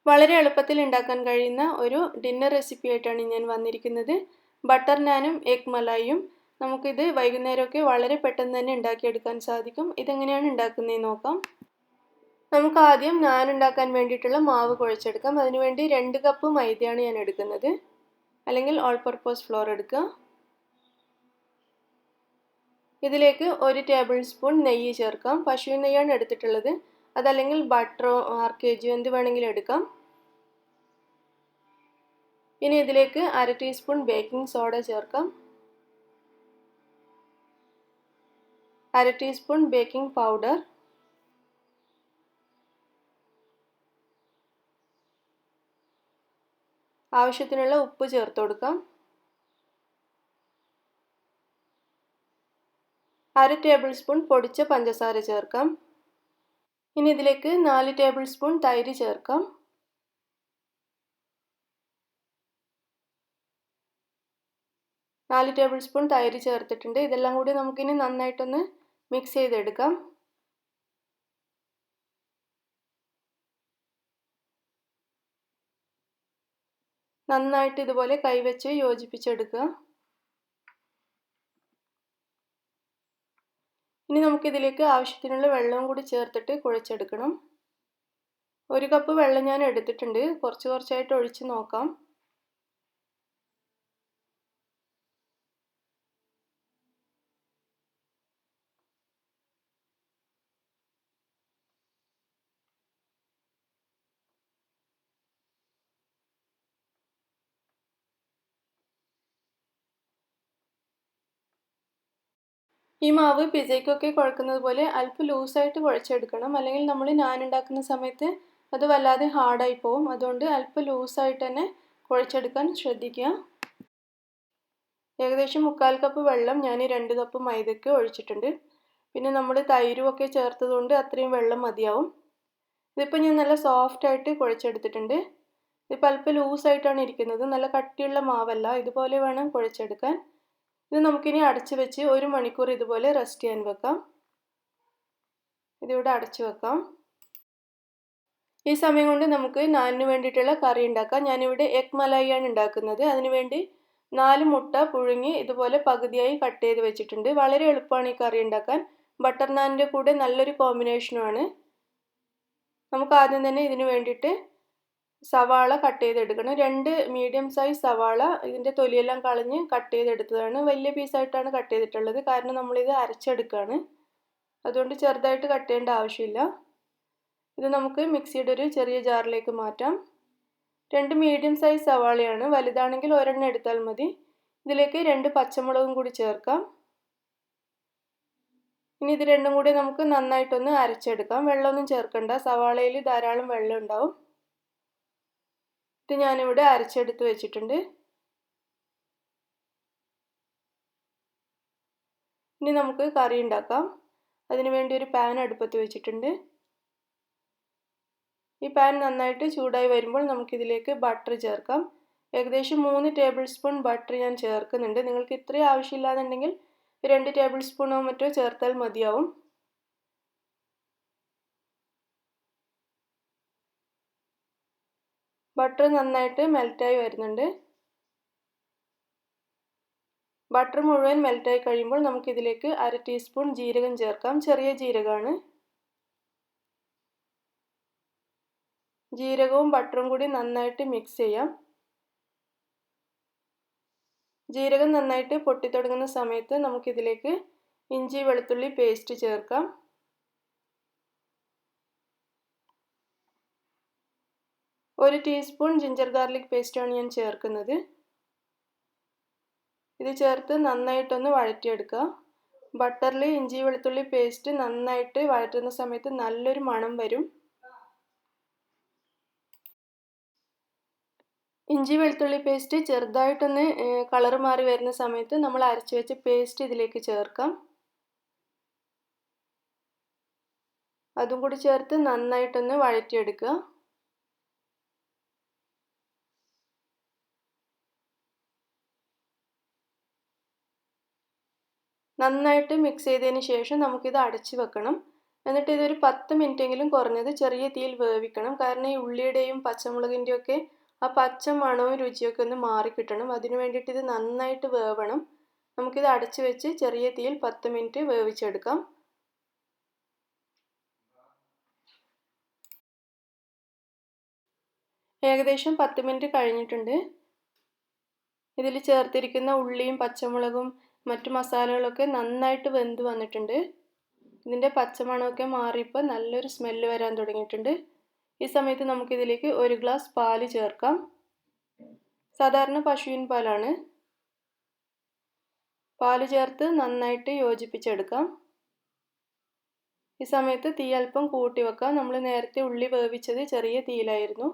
വളരെ എളുപ്പത്തിൽ ഉണ്ടാക്കാൻ കഴിയുന്ന ഒരു ഡിന്നർ റെസിപ്പി ആയിട്ടാണ് ഞാൻ വന്നിരിക്കുന്നത്. ബട്ടർ നാനും എഗ് മലായിയും. നമുക്കിത് വൈകുന്നേരമൊക്കെ വളരെ പെട്ടെന്ന് തന്നെ ഉണ്ടാക്കിയെടുക്കാൻ സാധിക്കും. ഇതെങ്ങനെയാണ് ഉണ്ടാക്കുന്നതെന്ന് നോക്കാം. നമുക്ക് ആദ്യം നാൻ ഉണ്ടാക്കാൻ വേണ്ടിയിട്ടുള്ള മാവ് കുഴച്ചെടുക്കാം. അതിനുവേണ്ടി 2 കപ്പ് മൈദയാണ് ഞാൻ എടുക്കുന്നത്, അല്ലെങ്കിൽ ഓൾ പർപ്പസ് ഫ്ലോർ എടുക്കുക. ഇതിലേക്ക് 1 ടേബിൾ സ്പൂൺ നെയ്യ് ചേർക്കാം. പശുവിൻ നെയ്യാണ് എടുത്തിട്ടുള്ളത്. അതല്ലെങ്കിൽ ബട്ടറോ RKG എന്ത് വേണമെങ്കിലും എടുക്കാം. ഇനി ഇതിലേക്ക് 1/2 ടീസ്പൂൺ ബേക്കിംഗ് സോഡ ചേർക്കാം. 1/2 ടീസ്പൂൺ ബേക്കിംഗ് പൗഡർ, ആവശ്യത്തിനുള്ള ഉപ്പ് ചേർത്ത് കൊടുക്കാം. 1/2 ടേബിൾ സ്പൂൺ പൊടിച്ച പഞ്ചസാര ചേർക്കാം. ഇനി ഇതിലേക്ക് 4 ടേബിൾ സ്പൂൺ തൈര് ചേർക്കാം. 4 ടേബിൾ സ്പൂൺ തൈര് ചേർത്തിട്ടുണ്ട്. ഇതെല്ലാം കൂടി നമുക്കിനി നന്നായിട്ടൊന്ന് മിക്സ് ചെയ്തെടുക്കാം. നന്നായിട്ട് ഇതുപോലെ കൈവച്ച് യോജിപ്പിച്ചെടുക്കുക. ഇനി നമുക്കിതിലേക്ക് ആവശ്യത്തിനുള്ള വെള്ളവും കൂടി ചേർത്തിട്ട് കുഴച്ചെടുക്കണം. 1 കപ്പ് വെള്ളം ഞാൻ എടുത്തിട്ടുണ്ട്. കുറച്ചായിട്ട് ഒഴിച്ച് നോക്കാം. ഈ മാവ് പിസയ്ക്കൊക്കെ കുഴക്കുന്നത് പോലെ അല്പം ലൂസായിട്ട് കുഴച്ചെടുക്കണം. അല്ലെങ്കിൽ നമ്മൾ നാൻ ഉണ്ടാക്കുന്ന സമയത്ത് അത് വല്ലാതെ ഹാർഡായി പോകും. അതുകൊണ്ട് അല്പം ലൂസായിട്ട് തന്നെ കുഴച്ചെടുക്കാൻ ശ്രദ്ധിക്കുക. ഏകദേശം 1/4 കപ്പ് വെള്ളം ഞാൻ 2 കപ്പ് മൈദയ്ക്ക് ഒഴിച്ചിട്ടുണ്ട്. പിന്നെ നമ്മൾ തൈരുമൊക്കെ ചേർത്തതുകൊണ്ട് അത്രയും വെള്ളം മതിയാവും. ഇതിപ്പോൾ ഞാൻ നല്ല സോഫ്റ്റായിട്ട് കുഴച്ചെടുത്തിട്ടുണ്ട്. ഇതിപ്പോൾ അല്പം ലൂസായിട്ടാണ് ഇരിക്കുന്നത്. നല്ല കട്ടിയുള്ള മാവല്ല. ഇതുപോലെ വേണം കുഴച്ചെടുക്കാൻ. ഇത് നമുക്കിനി അടച്ചു വെച്ച് 1 മണിക്കൂർ ഇതുപോലെ റെസ്റ്റ് ചെയ്യാൻ വെക്കാം. ഇതിവിടെ അടച്ചു വെക്കാം. ഈ സമയം കൊണ്ട് നമുക്ക് നാനിന് വേണ്ടിയിട്ടുള്ള കറി ഉണ്ടാക്കാം. ഞാനിവിടെ എഗ് മലായിയാണ് ഉണ്ടാക്കുന്നത്. അതിനുവേണ്ടി 4 മുട്ട പുഴുങ്ങി ഇതുപോലെ പകുതിയായി കട്ട് ചെയ്ത് വെച്ചിട്ടുണ്ട്. വളരെ എളുപ്പമാണ് ഈ കറി ഉണ്ടാക്കാൻ. ബട്ടർ നാനിൻ്റെ കൂടെ നല്ലൊരു കോമ്പിനേഷനുമാണ്. നമുക്ക് ആദ്യം തന്നെ ഇതിന് വേണ്ടിയിട്ട് സവാള കട്ട് ചെയ്തെടുക്കണം. 2 മീഡിയം സൈസ് സവാള ഇതിൻ്റെ തൊലിയെല്ലാം കളഞ്ഞ് കട്ട് ചെയ്തെടുത്തതാണ്. വലിയ പീസായിട്ടാണ് കട്ട് ചെയ്തിട്ടുള്ളത്. കാരണം നമ്മളിത് അരച്ചെടുക്കുകയാണ്. അതുകൊണ്ട് ചെറുതായിട്ട് കട്ട് ചെയ്യേണ്ട ആവശ്യമില്ല. ഇത് നമുക്ക് മിക്സിയുടെ ഒരു ചെറിയ ജാറിലേക്ക് മാറ്റാം. 2 മീഡിയം സൈസ് സവാളയാണ്. വലുതാണെങ്കിൽ ഒരെണ്ണം എടുത്താൽ മതി. ഇതിലേക്ക് 2 പച്ചമുളകും കൂടി ചേർക്കാം. ഇനി ഇത് രണ്ടും കൂടി നമുക്ക് നന്നായിട്ടൊന്ന് അരച്ചെടുക്കാം. വെള്ളമൊന്നും ചേർക്കണ്ട. സവാളയിൽ ധാരാളം വെള്ളം ഉണ്ടാവും. ഇത് ഞാനിവിടെ അരച്ചെടുത്ത് വെച്ചിട്ടുണ്ട്. ഇനി നമുക്ക് കറി ഉണ്ടാക്കാം. അതിനുവേണ്ടി ഒരു പാൻ അടുപ്പത്ത് വെച്ചിട്ടുണ്ട്. ഈ പാൻ നന്നായിട്ട് ചൂടായി വരുമ്പോൾ നമുക്കിതിലേക്ക് ബട്ടർ ചേർക്കാം. ഏകദേശം 3 ടേബിൾ സ്പൂൺ ബട്ടർ ഞാൻ ചേർക്കുന്നുണ്ട്. നിങ്ങൾക്ക് ഇത്രയും ആവശ്യമില്ലാന്നുണ്ടെങ്കിൽ 2 ടേബിൾ സ്പൂണോ മറ്റോ ചേർത്താൽ മതിയാവും. ബട്ടർ നന്നായിട്ട് മെൽറ്റായി വരുന്നുണ്ട്. ബട്ടർ മുഴുവൻ മെൽറ്റായി കഴിയുമ്പോൾ നമുക്കിതിലേക്ക് 1/2 ടീസ്പൂൺ ജീരകം ചേർക്കാം. ചെറിയ ജീരകമാണ്. ജീരകവും ബട്ടറും കൂടി നന്നായിട്ട് മിക്സ് ചെയ്യാം. ജീരകം നന്നായിട്ട് പൊട്ടിത്തുടങ്ങുന്ന സമയത്ത് നമുക്കിതിലേക്ക് ഇഞ്ചി വെളുത്തുള്ളി പേസ്റ്റ് ചേർക്കാം. 1 ടീസ്പൂൺ ജിഞ്ചർ ഗാർലിക് പേസ്റ്റാണ് ഞാൻ ചേർക്കുന്നത്. ഇത് ചേർത്ത് നന്നായിട്ടൊന്ന് വഴറ്റിയെടുക്കുക. ബട്ടറിൽ ഇഞ്ചി വെളുത്തുള്ളി പേസ്റ്റ് നന്നായിട്ട് വഴറ്റുന്ന സമയത്ത് നല്ലൊരു മണം വരും. ഇഞ്ചി വെളുത്തുള്ളി പേസ്റ്റ് ചെറുതായിട്ടൊന്ന് കളർ മാറി വരുന്ന സമയത്ത് നമ്മൾ അരച്ചു വെച്ച പേസ്റ്റ് ഇതിലേക്ക് ചേർക്കാം. അതും കൂടി ചേർത്ത് നന്നായിട്ടൊന്ന് വഴറ്റിയെടുക്കുക. നന്നായിട്ട് മിക്സ് ചെയ്തതിന് ശേഷം നമുക്കിത് അടച്ചു വെക്കണം. എന്നിട്ട് ഇതൊരു 10 മിനിറ്റെങ്കിലും കുറഞ്ഞത് ചെറിയ തീയിൽ വേവിക്കണം. കാരണം ഈ ഉള്ളിയുടെയും പച്ചമുളകിൻ്റെയും ഒക്കെ ആ പച്ച മണവും രുചിയൊക്കെ ഒന്ന് മാറിക്കിട്ടണം. അതിന് വേണ്ടിയിട്ട് ഇത് നന്നായിട്ട് വേവണം. നമുക്കിത് അടച്ചു വെച്ച് ചെറിയ തീയിൽ 10 മിനിറ്റ് വേവിച്ചെടുക്കാം. ഏകദേശം 10 മിനിറ്റ് കഴിഞ്ഞിട്ടുണ്ട്. ഇതിൽ ചേർത്തിരിക്കുന്ന ഉള്ളിയും പച്ചമുളകും മറ്റു മസാലകളൊക്കെ നന്നായിട്ട് വെന്ത് വന്നിട്ടുണ്ട്. ഇതിൻ്റെ പച്ചമണമൊക്കെ മാറിയപ്പോൾ നല്ലൊരു സ്മെല്ല് വരാൻ തുടങ്ങിയിട്ടുണ്ട്. ഈ സമയത്ത് നമുക്കിതിലേക്ക് 1 ഗ്ലാസ് പാല് ചേർക്കാം. സാധാരണ പശുവിൻ പാലാണ്. പാല് ചേർത്ത് നന്നായിട്ട് യോജിപ്പിച്ചെടുക്കാം. ഈ സമയത്ത് തീ അല്പം കൂട്ടി വെക്കാം. നമ്മൾ നേരത്തെ ഉള്ളി വേവിച്ചത് ചെറിയ തീയിലായിരുന്നു.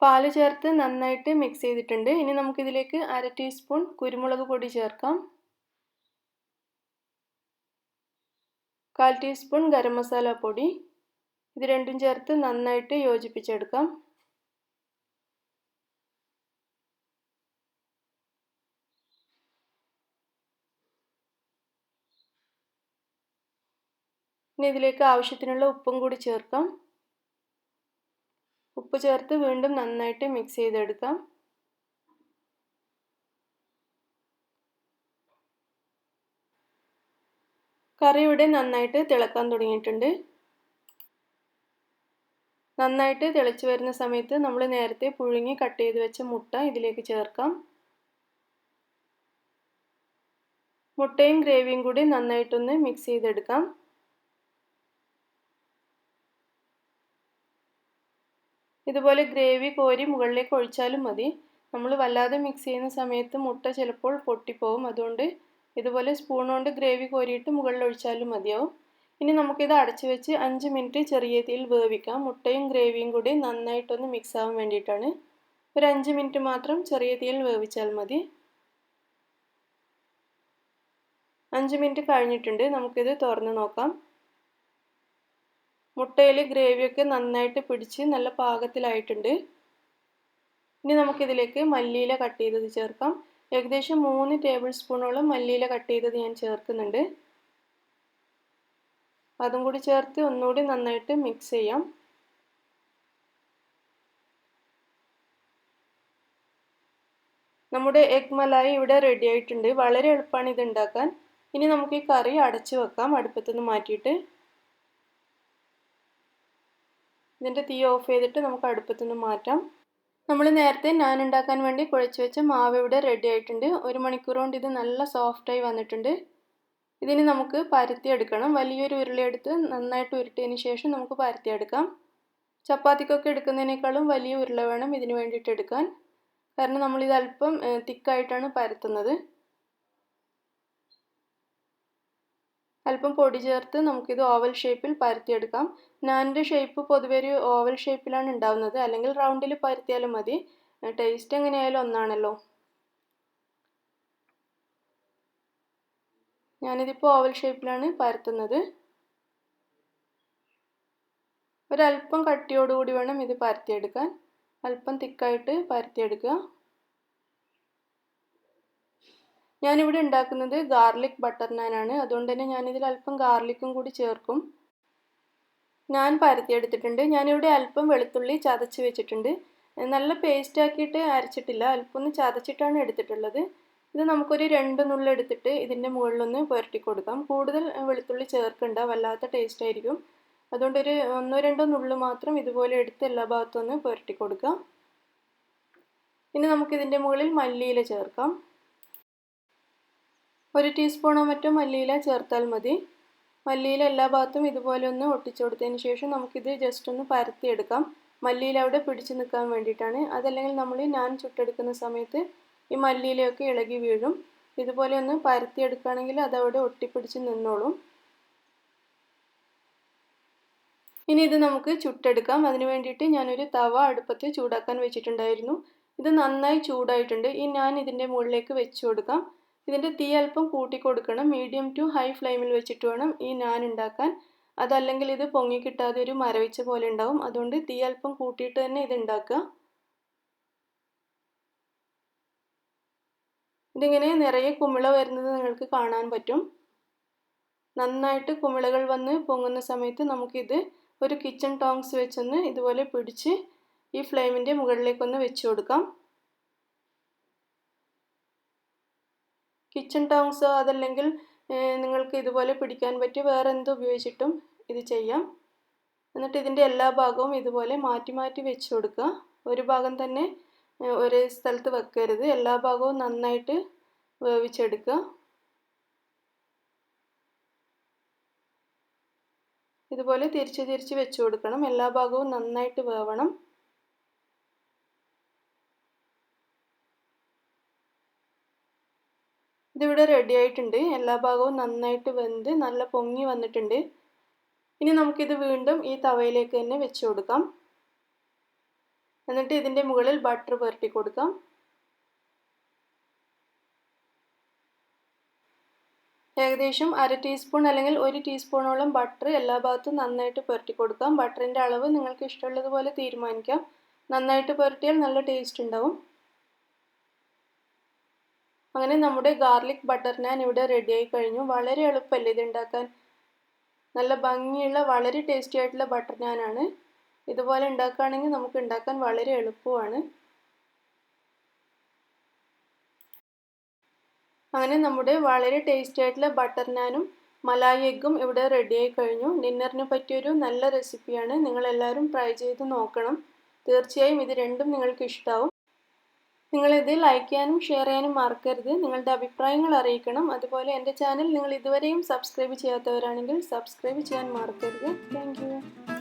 പാല് ചേർത്ത് നന്നായിട്ട് മിക്സ് ചെയ്തിട്ടുണ്ട്. ഇനി നമുക്കിതിലേക്ക് 1/2 ടീസ്പൂൺ കുരുമുളക് പൊടി ചേർക്കാം. 1/4 ടീസ്പൂൺ ഗരം മസാല പൊടി. ഇത് രണ്ടും ചേർത്ത് നന്നായിട്ട് യോജിപ്പിച്ചെടുക്കാം. ഇനി ഇതിലേക്ക് ആവശ്യത്തിനുള്ള ഉപ്പും കൂടി ചേർക്കാം. ഉപ്പ് ചേർത്ത് വീണ്ടും നന്നായിട്ട് മിക്സ് ചെയ്തെടുക്കാം. കറി ഇവിടെ നന്നായിട്ട് തിളക്കാൻ തുടങ്ങിയിട്ടുണ്ട്. നന്നായിട്ട് തിളച്ച് വരുന്ന സമയത്ത് നമ്മൾ നേരത്തെ പുഴുങ്ങി കട്ട് ചെയ്ത് വെച്ച മുട്ട ഇതിലേക്ക് ചേർക്കാം. മുട്ടയും ഗ്രേവിയും കൂടി നന്നായിട്ടൊന്ന് മിക്സ് ചെയ്തെടുക്കാം. ഇതുപോലെ ഗ്രേവി കോരി മുകളിലേക്ക് ഒഴിച്ചാലും മതി. നമ്മൾ വല്ലാതെ മിക്സ് ചെയ്യുന്ന സമയത്ത് മുട്ട ചിലപ്പോൾ പൊട്ടിപ്പോവും. അതുകൊണ്ട് ഇതുപോലെ സ്പൂൺ കൊണ്ട് ഗ്രേവി കോരിയിട്ട് മുകളിൽ ഒഴിച്ചാലും മതിയാവും. ഇനി നമുക്കിത് അടച്ചു വെച്ച് 5 മിനിറ്റ് ചെറിയ തീയിൽ വേവിക്കാം. മുട്ടയും ഗ്രേവിയും കൂടി നന്നായിട്ടൊന്ന് മിക്സ് ആവാൻ വേണ്ടിയിട്ടാണ്. ഒരു 5 മിനിറ്റ് മാത്രം ചെറിയ തീയിൽ വേവിച്ചാൽ മതി. 5 മിനിറ്റ് കഴിഞ്ഞിട്ടുണ്ട്. നമുക്കിത് തുറന്ന് നോക്കാം. മുട്ടയിൽ ഗ്രേവിയൊക്കെ നന്നായിട്ട് പിടിച്ച് നല്ല പാകത്തിലായിട്ടുണ്ട്. ഇനി നമുക്കിതിലേക്ക് മല്ലിയില കട്ട് ചെയ്തത് ചേർക്കാം. ഏകദേശം 3 ടേബിൾ സ്പൂണോളം മല്ലിയില കട്ട് ചെയ്തത് ഞാൻ ചേർക്കുന്നുണ്ട്. അതും കൂടി ചേർത്ത് ഒന്നുകൂടി നന്നായിട്ട് മിക്സ് ചെയ്യാം. നമ്മുടെ എഗ് മലായി ഇവിടെ റെഡി ആയിട്ടുണ്ട്. വളരെ എളുപ്പമാണ് ഇത് ഉണ്ടാക്കാൻ. ഇനി നമുക്ക് ഈ കറി അടച്ചു വെക്കാം, അടുപ്പത്തുനിന്ന് മാറ്റിയിട്ട്. ഇതിൻ്റെ തീ ഓഫ് ചെയ്തിട്ട് നമുക്ക് അടുപ്പത്തുനിന്ന് മാറ്റാം. നമ്മൾ നേരത്തെ നാൻ ഉണ്ടാക്കാൻ വേണ്ടി കുഴച്ച് വെച്ച മാവ് ഇവിടെ റെഡി ആയിട്ടുണ്ട്. 1 മണിക്കൂർ കൊണ്ട് ഇത് നല്ല സോഫ്റ്റായി വന്നിട്ടുണ്ട്. ഇതിന് നമുക്ക് പരത്തിയെടുക്കണം. വലിയൊരു ഉരുളയെടുത്ത് നന്നായിട്ട് ഉരുട്ടിയതിന് ശേഷം നമുക്ക് പരത്തിയെടുക്കാം. ചപ്പാത്തിക്കൊക്കെ എടുക്കുന്നതിനേക്കാളും വലിയ ഉരുള വേണം ഇതിന് വേണ്ടിയിട്ട് എടുക്കാൻ. കാരണം നമ്മളിത് അല്പം തിക്കായിട്ടാണ് പരത്തുന്നത്. അല്പം പൊടി ചേർത്ത് നമുക്കിത് ഓവൽ ഷേപ്പിൽ പരത്തിയെടുക്കാം. നാനിൻ്റെ ഷേപ്പ് പൊതുവെ ഒരു ഓവൽ ഷേപ്പിലാണ് ഉണ്ടാവുന്നത്. അല്ലെങ്കിൽ റൗണ്ടിൽ പരത്തിയാലും മതി. ടേസ്റ്റ് എങ്ങനെയായാലും ഒന്നാണല്ലോ. ഞാനിതിപ്പോൾ ഓവൽ ഷേപ്പിലാണ് പരത്തുന്നത്. ഒരല്പം കട്ടിയോടുകൂടി വേണം ഇത് പരത്തിയെടുക്കാൻ. അല്പം തിക്കായിട്ട് പരത്തിയെടുക്കുക. ഞാനിവിടെ ഉണ്ടാക്കുന്നത് ഗാർലിക് ബട്ടർ നാനാണ്. അതുകൊണ്ട് തന്നെ ഞാനിതിൽ അല്പം ഗാർലിക്കും കൂടി ചേർക്കും. നാൻ പരത്തിയെടുത്തിട്ടുണ്ട്. ഞാനിവിടെ അല്പം വെളുത്തുള്ളി ചതച്ച് വെച്ചിട്ടുണ്ട്. നല്ല പേസ്റ്റ് ആക്കിയിട്ട് അരച്ചിട്ടില്ല, അല്പം ഒന്ന് ചതച്ചിട്ടാണ് എടുത്തിട്ടുള്ളത്. ഇത് നമുക്കൊരു 2 നുള്ളി എടുത്തിട്ട് ഇതിൻ്റെ മുകളിലൊന്ന് പുരട്ടി കൊടുക്കാം. കൂടുതൽ വെളുത്തുള്ളി ചേർക്കണ്ട, വല്ലാത്ത ടേസ്റ്റ് ആയിരിക്കും. അതുകൊണ്ട് ഒരു 1-2 നുള്ളി മാത്രം ഇതുപോലെ എടുത്ത് എല്ലാ ഭാഗത്തും ഒന്ന് പുരട്ടി കൊടുക്കാം. ഇനി നമുക്കിതിൻ്റെ മുകളിൽ മല്ലിയില ചേർക്കാം. 1 ടീസ്പൂണോ മറ്റോ മല്ലിയില ചേർത്താൽ മതി. മല്ലിയില എല്ലാ ഭാഗത്തും ഇതുപോലെ ഒന്ന് ഒട്ടിച്ചു കൊടുത്തതിന് ശേഷം നമുക്കിത് ജസ്റ്റ് ഒന്ന് പരത്തിയെടുക്കാം. മല്ലിയില അവിടെ പിടിച്ചു നിൽക്കാൻ വേണ്ടിയിട്ടാണ്. അതല്ലെങ്കിൽ നമ്മൾ നാൻ ചുട്ടെടുക്കുന്ന സമയത്ത് ഈ മല്ലിയിലയൊക്കെ ഇളകി വീഴും. ഇതുപോലെ ഒന്ന് പരത്തിയെടുക്കുകയാണെങ്കിൽ അതവിടെ ഒട്ടിപ്പിടിച്ച് നിന്നോളും. ഇനി ഇത് നമുക്ക് ചുട്ടെടുക്കാം. അതിന് വേണ്ടിയിട്ട് ഞാനൊരു തവ അടുപ്പത്ത് ചൂടാക്കാൻ വെച്ചിട്ടുണ്ടായിരുന്നു. ഇത് നന്നായി ചൂടായിട്ടുണ്ട്. ഈ നാൻ ഇതിൻ്റെ മുകളിലേക്ക് വെച്ച് കൊടുക്കാം. ഇതിൻ്റെ തീ അല്പം കൂട്ടി കൊടുക്കണം. മീഡിയം ടു ഹൈ ഫ്ലെയിമിൽ വെച്ചിട്ട് വേണം ഈ നാൻ ഉണ്ടാക്കാൻ. അതല്ലെങ്കിൽ ഇത് പൊങ്ങി കിട്ടാതെ ഒരു മരവിച്ച പോലെ ഉണ്ടാവും. അതുകൊണ്ട് തീ അല്പം കൂട്ടിയിട്ട് തന്നെ ഇത് ഉണ്ടാക്കുക. ഇതിങ്ങനെ നിറയെ കുമിള വരുന്നത് നിങ്ങൾക്ക് കാണാൻ പറ്റും. നന്നായിട്ട് കുമിളകൾ വന്ന് പൊങ്ങുന്ന സമയത്ത് നമുക്കിത് ഒരു കിച്ചൺ ടോങ്സ് വെച്ചൊന്ന് ഇതുപോലെ പിടിച്ച് ഈ ഫ്ലെയിമിൻ്റെ മുകളിലേക്കൊന്ന് വെച്ച് കൊടുക്കാം. കിച്ചൺ ടോങ്സോ അതല്ലെങ്കിൽ നിങ്ങൾക്ക് ഇതുപോലെ പിടിക്കാൻ പറ്റിയ വേറെ എന്ത് ഉപയോഗിച്ചിട്ടും ഇത് ചെയ്യാം. എന്നിട്ട് ഇതിൻ്റെ എല്ലാ ഭാഗവും ഇതുപോലെ മാറ്റി മാറ്റി വെച്ച് കൊടുക്കുക. ഒരു ഭാഗം തന്നെ ഒരേ സ്ഥലത്ത് വെക്കരുത്. എല്ലാ ഭാഗവും നന്നായിട്ട് വേവിച്ചെടുക്കുക. ഇതുപോലെ തിരിച്ച് തിരിച്ച് വെച്ച് കൊടുക്കണം. എല്ലാ ഭാഗവും നന്നായിട്ട് വേവണം. ഇതിവിടെ റെഡി ആയിട്ടുണ്ട്. എല്ലാ ഭാഗവും നന്നായിട്ട് വെന്ത് നല്ല പൊങ്ങി വന്നിട്ടുണ്ട്. ഇനി നമുക്കിത് വീണ്ടും ഈ തവയിലേക്ക് തന്നെ വെച്ച് കൊടുക്കാം. എന്നിട്ട് ഇതിൻ്റെ മുകളിൽ ബട്ടർ പുരട്ടി കൊടുക്കാം. ഏകദേശം 1/2 ടീസ്പൂൺ അല്ലെങ്കിൽ 1 ടീസ്പൂണോളം ബട്ടർ എല്ലാ ഭാഗത്തും നന്നായിട്ട് പുരട്ടി കൊടുക്കാം. ബട്ടറിൻ്റെ അളവ് നിങ്ങൾക്ക് ഇഷ്ടമുള്ളതുപോലെ തീരുമാനിക്കാം. നന്നായിട്ട് പുരട്ടിയാൽ നല്ല ടേസ്റ്റ് ഉണ്ടാവും. അങ്ങനെ നമ്മുടെ ഗാർലിക് ബട്ടർ നാൻ ഇവിടെ റെഡിയായി കഴിഞ്ഞു. വളരെ എളുപ്പമല്ലേ ഇത് ഉണ്ടാക്കാൻ. നല്ല ഭംഗിയുള്ള വളരെ ടേസ്റ്റി ആയിട്ടുള്ള ബട്ടർ നാനാണ്. ഇതുപോലെ ഉണ്ടാക്കുകയാണെങ്കിൽ നമുക്ക് ഉണ്ടാക്കാൻ വളരെ എളുപ്പമാണ്. അങ്ങനെ നമ്മുടെ വളരെ ടേസ്റ്റി ആയിട്ടുള്ള ബട്ടർ നാനും മലായി എഗ്ഗും ഇവിടെ റെഡിയായി കഴിഞ്ഞു. ഡിന്നറിന് പറ്റിയൊരു നല്ല റെസിപ്പിയാണ്. നിങ്ങളെല്ലാവരും ട്രൈ ചെയ്ത് നോക്കണം. തീർച്ചയായും ഇത് രണ്ടും നിങ്ങൾക്ക് ഇഷ്ടമാവും. നിങ്ങളിത് ലൈക്ക് ചെയ്യാനും ഷെയർ ചെയ്യാനും മറക്കരുത്. നിങ്ങളുടെ അഭിപ്രായങ്ങൾ അറിയിക്കണം. അതുപോലെ എൻ്റെ ചാനൽ നിങ്ങൾ ഇതുവരെയും സബ്സ്ക്രൈബ് ചെയ്യാത്തവരാണെങ്കിൽ സബ്സ്ക്രൈബ് ചെയ്യാൻ മറക്കരുത്. Thank you.